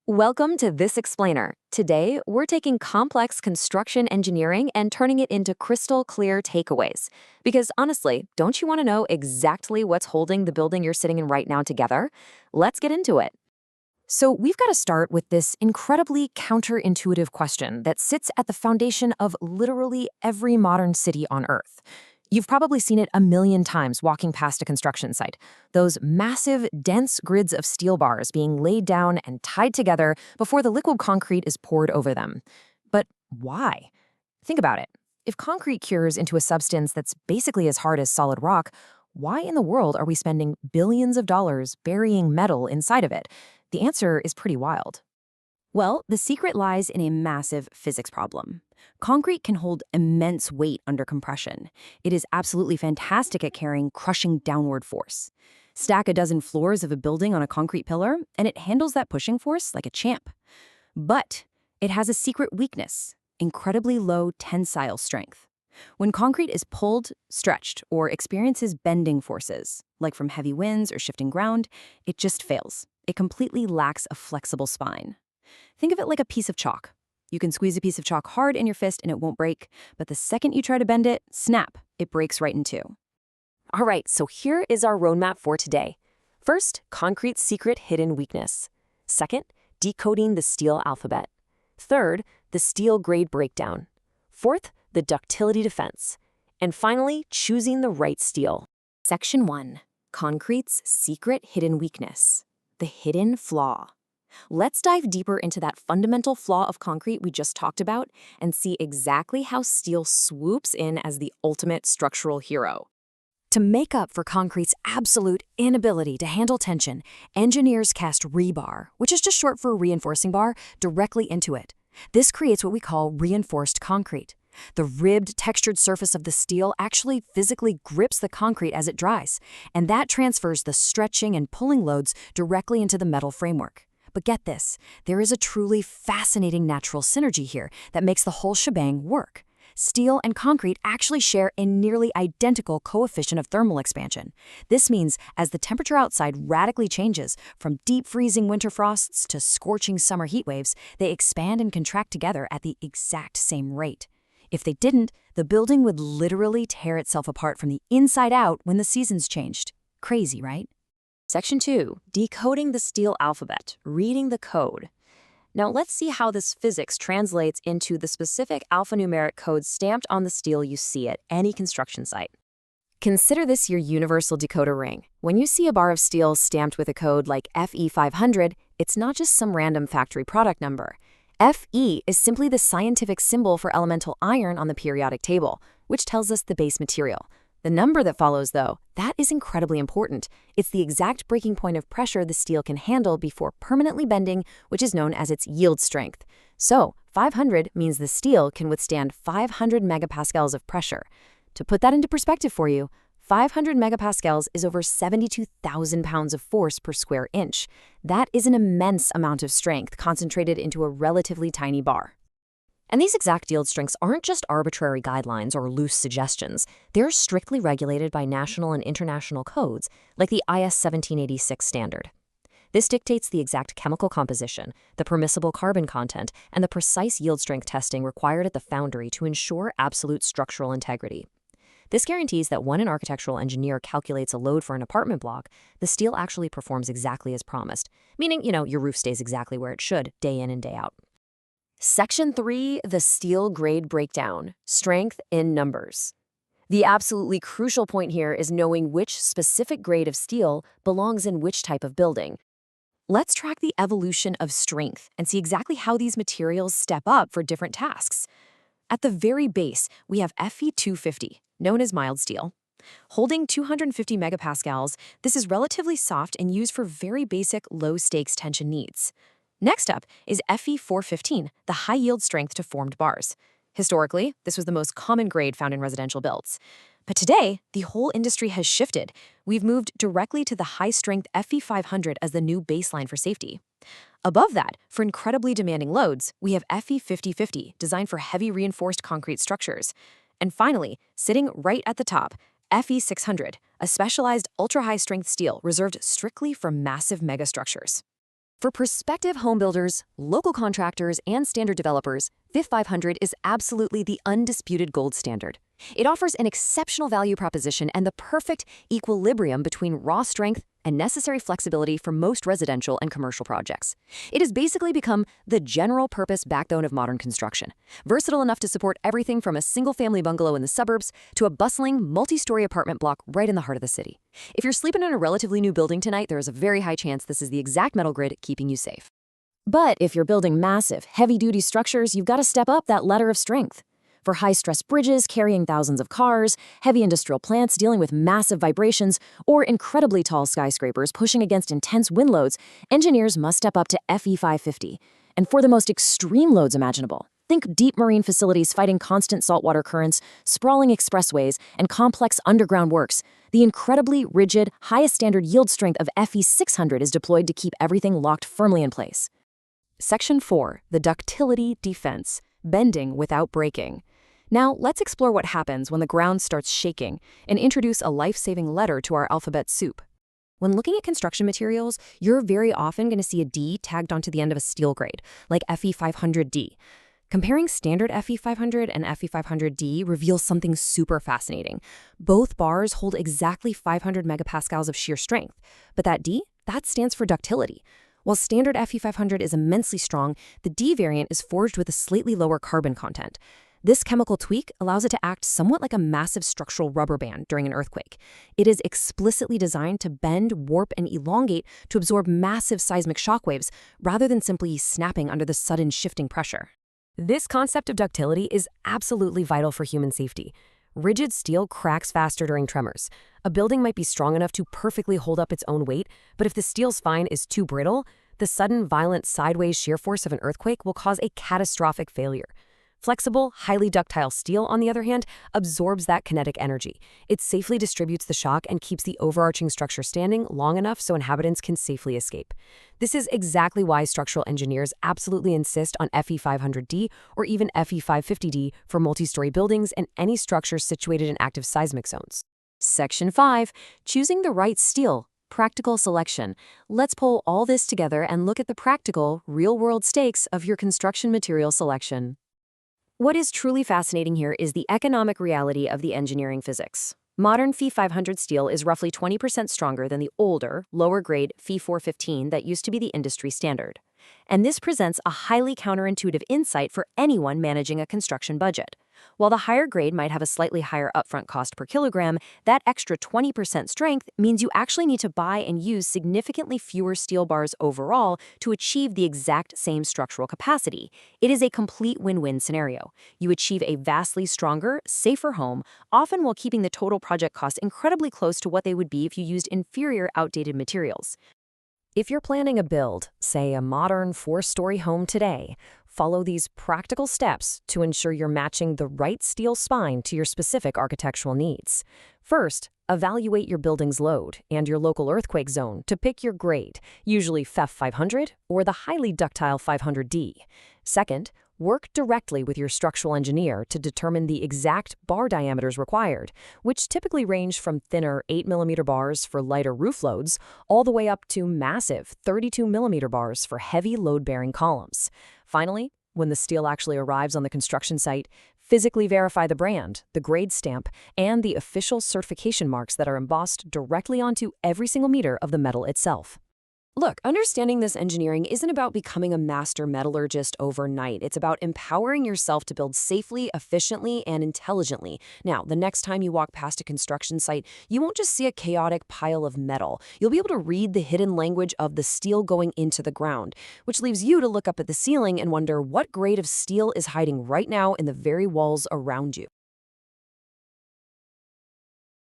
Welcome to This Explainer. Today, we're taking complex construction engineering and turning it into crystal clear takeaways. Because honestly, don't you want to know exactly what's holding the building you're sitting in right now together? Let's get into it. So, we've got to start with this incredibly counterintuitive question that sits at the foundation of literally every modern city on Earth. You've probably seen it a million times walking past a construction site. Those massive, dense grids of steel bars being laid down and tied together before the liquid concrete is poured over them. But why? Think about it. If concrete cures into a substance that's basically as hard as solid rock, why in the world are we spending billions of dollars burying metal inside of it? The answer is pretty wild. Well, the secret lies in a massive physics problem. Concrete can hold immense weight under compression. It is absolutely fantastic at carrying crushing downward force. Stack a dozen floors of a building on a concrete pillar, and it handles that pushing force like a champ. But it has a secret weakness: incredibly low tensile strength. When concrete is pulled, stretched, or experiences bending forces, like from heavy winds or shifting ground, it just fails. It completely lacks a flexible spine. Think of it like a piece of chalk. You can squeeze a piece of chalk hard in your fist and it won't break, but the second you try to bend it, snap, it breaks right in two. All right, so here is our roadmap for today. First, concrete's secret hidden weakness. Second, decoding the steel alphabet. Third, the steel grade breakdown. Fourth, the ductility defense. And finally, choosing the right steel. Section 1. Concrete's secret hidden weakness. The hidden flaw. Let's dive deeper into that fundamental flaw of concrete we just talked about and see exactly how steel swoops in as the ultimate structural hero. To make up for concrete's absolute inability to handle tension, engineers cast rebar, which is just short for reinforcing bar, directly into it. This creates what we call reinforced concrete. The ribbed, textured surface of the steel actually physically grips the concrete as it dries, and that transfers the stretching and pulling loads directly into the metal framework. But get this, there is a truly fascinating natural synergy here that makes the whole shebang work. Steel and concrete actually share a nearly identical coefficient of thermal expansion. This means as the temperature outside radically changes, from deep freezing winter frosts to scorching summer heat waves, they expand and contract together at the exact same rate. If they didn't, the building would literally tear itself apart from the inside out when the seasons changed. Crazy, right? Section 2. Decoding the steel alphabet, reading the code. Now let's see how this physics translates into the specific alphanumeric code stamped on the steel you see at any construction site. Consider this your universal decoder ring. When you see a bar of steel stamped with a code like FE500, it's not just some random factory product number. Fe is simply the scientific symbol for elemental iron on the periodic table, which tells us the base material. The number that follows, though, that is incredibly important. It's the exact breaking point of pressure the steel can handle before permanently bending, which is known as its yield strength. So, 500 means the steel can withstand 500 megapascals of pressure. To put that into perspective for you, 500 megapascals is over 72,000 pounds of force per square inch. That is an immense amount of strength concentrated into a relatively tiny bar. And these exact yield strengths aren't just arbitrary guidelines or loose suggestions. They're strictly regulated by national and international codes, like the IS 1786 standard. This dictates the exact chemical composition, the permissible carbon content, and the precise yield strength testing required at the foundry to ensure absolute structural integrity. This guarantees that when an architectural engineer calculates a load for an apartment block, the steel actually performs exactly as promised, meaning, your roof stays exactly where it should, day in and day out. Section 3, the steel grade breakdown, strength in numbers. The absolutely crucial point here is knowing which specific grade of steel belongs in which type of building. Let's track the evolution of strength and see exactly how these materials step up for different tasks. At the very base, we have Fe250, known as mild steel. Holding 250 megapascals, this is relatively soft and used for very basic low-stakes tension needs. Next up is Fe415, the high-yield strength to formed bars. Historically, this was the most common grade found in residential builds. But today, the whole industry has shifted. We've moved directly to the high-strength Fe500 as the new baseline for safety. Above that, for incredibly demanding loads, we have Fe5050, designed for heavy reinforced concrete structures. And finally, sitting right at the top, Fe600, a specialized ultra-high-strength steel reserved strictly for massive megastructures. For prospective home builders, local contractors, and standard developers, FIF 500 is absolutely the undisputed gold standard. It offers an exceptional value proposition and the perfect equilibrium between raw strength and necessary flexibility for most residential and commercial projects. It has basically become the general-purpose backbone of modern construction, versatile enough to support everything from a single-family bungalow in the suburbs to a bustling, multi-story apartment block right in the heart of the city. If you're sleeping in a relatively new building tonight, there is a very high chance this is the exact metal grid keeping you safe. But if you're building massive, heavy-duty structures, you've got to step up that ladder of strength. For high-stress bridges carrying thousands of cars, heavy industrial plants dealing with massive vibrations, or incredibly tall skyscrapers pushing against intense wind loads, engineers must step up to FE 550. And for the most extreme loads imaginable, think deep marine facilities fighting constant saltwater currents, sprawling expressways, and complex underground works. The incredibly rigid, highest standard yield strength of FE 600 is deployed to keep everything locked firmly in place. Section 4. The Ductility Defense. Bending without breaking. Now, let's explore what happens when the ground starts shaking and introduce a life-saving letter to our alphabet soup. When looking at construction materials, you're very often going to see a D tagged onto the end of a steel grade, like FE 500D. Comparing standard FE 500 and FE 500D reveals something super fascinating. Both bars hold exactly 500 megapascals of shear strength, but that D, that stands for ductility. While standard FE 500 is immensely strong, the D variant is forged with a slightly lower carbon content. This chemical tweak allows it to act somewhat like a massive structural rubber band during an earthquake. It is explicitly designed to bend, warp, and elongate to absorb massive seismic shockwaves rather than simply snapping under the sudden shifting pressure. This concept of ductility is absolutely vital for human safety. Rigid steel cracks faster during tremors. A building might be strong enough to perfectly hold up its own weight, but if the steel spine is too brittle, the sudden violent sideways shear force of an earthquake will cause a catastrophic failure. Flexible, highly ductile steel, on the other hand, absorbs that kinetic energy. It safely distributes the shock and keeps the overarching structure standing long enough so inhabitants can safely escape. This is exactly why structural engineers absolutely insist on FE 500D or even FE 550D for multi-story buildings and any structures situated in active seismic zones. Section 5. Choosing the right steel. Practical selection. Let's pull all this together and look at the practical, real-world stakes of your construction material selection. What is truly fascinating here is the economic reality of the engineering physics. Modern Fe 500 steel is roughly 20% stronger than the older, lower-grade Fe 415 that used to be the industry standard. And this presents a highly counterintuitive insight for anyone managing a construction budget. While the higher grade might have a slightly higher upfront cost per kilogram, that extra 20% strength means you actually need to buy and use significantly fewer steel bars overall to achieve the exact same structural capacity. It is a complete win-win scenario. You achieve a vastly stronger, safer home, often while keeping the total project cost incredibly close to what they would be if you used inferior, outdated materials. If you're planning a build, say a modern 4-story home today, follow these practical steps to ensure you're matching the right steel spine to your specific architectural needs. First, evaluate your building's load and your local earthquake zone to pick your grade, usually FEF 500 or the highly ductile 500D. Second, work directly with your structural engineer to determine the exact bar diameters required, which typically range from thinner 8mm bars for lighter roof loads all the way up to massive 32mm bars for heavy load-bearing columns. Finally, when the steel actually arrives on the construction site, physically verify the brand, the grade stamp, and the official certification marks that are embossed directly onto every single meter of the metal itself. Look, understanding this engineering isn't about becoming a master metallurgist overnight. It's about empowering yourself to build safely, efficiently, and intelligently. Now, the next time you walk past a construction site, you won't just see a chaotic pile of metal. You'll be able to read the hidden language of the steel going into the ground, which leaves you to look up at the ceiling and wonder what grade of steel is hiding right now in the very walls around you.